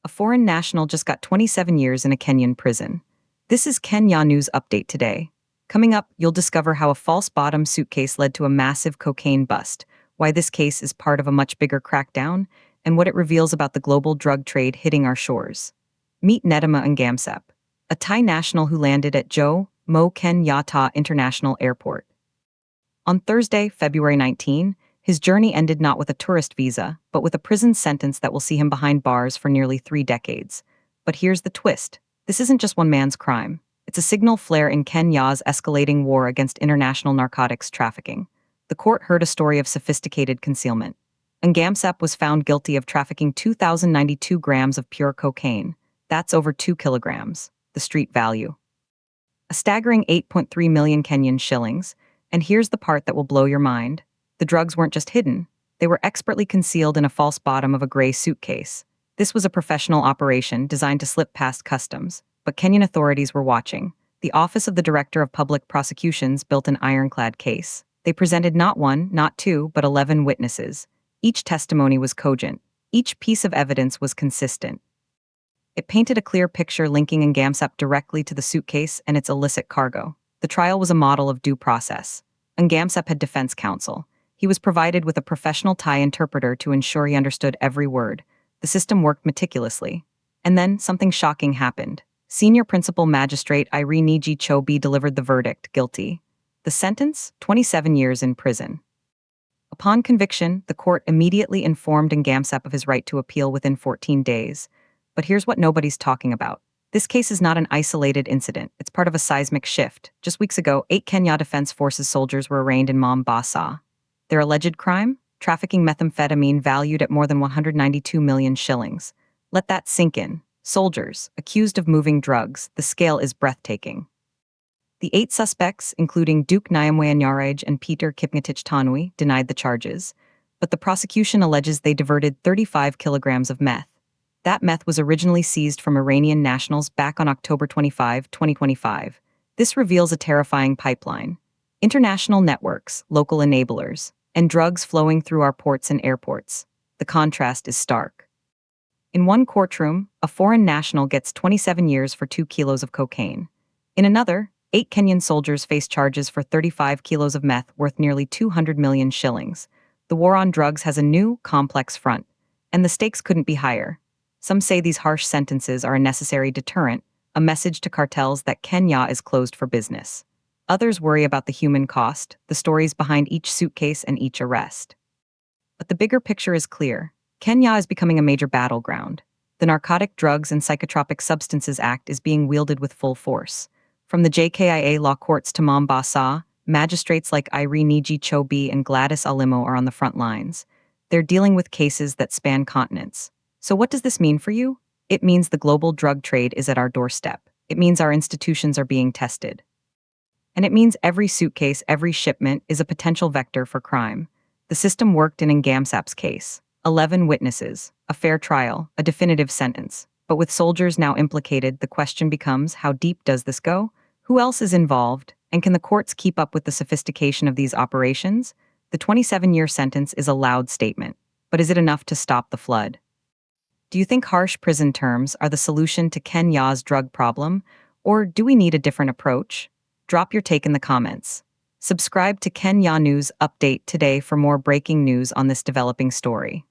A foreign national just got 27 years in a Kenyan prison. This is Kenya News Update today. Coming up, you'll discover how a false bottom suitcase led to a massive cocaine bust, why this case is part of a much bigger crackdown, and what it reveals about the global drug trade hitting our shores. Meet Nedima Ngamsep, a Thai national who landed at Jomo Kenyatta International Airport. On Thursday, February 19, his journey ended not with a tourist visa, but with a prison sentence that will see him behind bars for nearly 3 decades. But here's the twist. This isn't just one man's crime. It's a signal flare in Kenya's escalating war against international narcotics trafficking. The court heard a story of sophisticated concealment. Ngamsep was found guilty of trafficking 2,092 grams of pure cocaine. That's over 2 kilograms, the street value. A staggering 8.3 million Kenyan shillings. And here's the part that will blow your mind. The drugs weren't just hidden. They were expertly concealed in a false bottom of a gray suitcase. This was a professional operation designed to slip past customs, but Kenyan authorities were watching. The Office of the Director of Public Prosecutions built an ironclad case. They presented not one, not two, but 11 witnesses. Each testimony was cogent. Each piece of evidence was consistent. It painted a clear picture linking Ngamsep directly to the suitcase and its illicit cargo. The trial was a model of due process. Ngamsep had defense counsel. He was provided with a professional Thai interpreter to ensure he understood every word. The system worked meticulously. And then something shocking happened. Senior Principal Magistrate Irene Chobi delivered the verdict, guilty. The sentence, 27 years in prison. Upon conviction, the court immediately informed Ngamsep of his right to appeal within 14 days. But here's what nobody's talking about. This case is not an isolated incident. It's part of a seismic shift. Just weeks ago, 8 Kenya Defense Forces soldiers were arraigned in Mombasa. Their alleged crime? Trafficking methamphetamine valued at more than 192 million shillings. Let that sink in. Soldiers, accused of moving drugs. The scale is breathtaking. The 8 suspects, including Duke Nyamweanyaraj and Peter Kipngetich Tanui, denied the charges, but the prosecution alleges they diverted 35 kilograms of meth. That meth was originally seized from Iranian nationals back on October 25, 2025. This reveals a terrifying pipeline. International networks, local enablers, and drugs flowing through our ports and airports. The contrast is stark. In one courtroom, a foreign national gets 27 years for 2 kilos of cocaine. In another, 8 Kenyan soldiers face charges for 35 kilos of meth worth nearly 200 million shillings. The war on drugs has a new, complex front, and the stakes couldn't be higher. Some say these harsh sentences are a necessary deterrent, a message to cartels that Kenya is closed for business. Others worry about the human cost, the stories behind each suitcase and each arrest. But the bigger picture is clear. Kenya is becoming a major battleground. The Narcotic Drugs and Psychotropic Substances Act is being wielded with full force. From the JKIA law courts to Mombasa, magistrates like Irene Chobi and Gladys Alimo are on the front lines. They're dealing with cases that span continents. So what does this mean for you? It means the global drug trade is at our doorstep. It means our institutions are being tested. And it means every suitcase, every shipment is a potential vector for crime. The system worked in Ngamsep's case. 11 witnesses, a fair trial, a definitive sentence. But with soldiers now implicated, the question becomes, how deep does this go? Who else is involved? And can the courts keep up with the sophistication of these operations? The 27-year sentence is a loud statement. But is it enough to stop the flood? Do you think harsh prison terms are the solution to Kenya's drug problem, or do we need a different approach? Drop your take in the comments. Subscribe to Kenya News Update today for more breaking news on this developing story.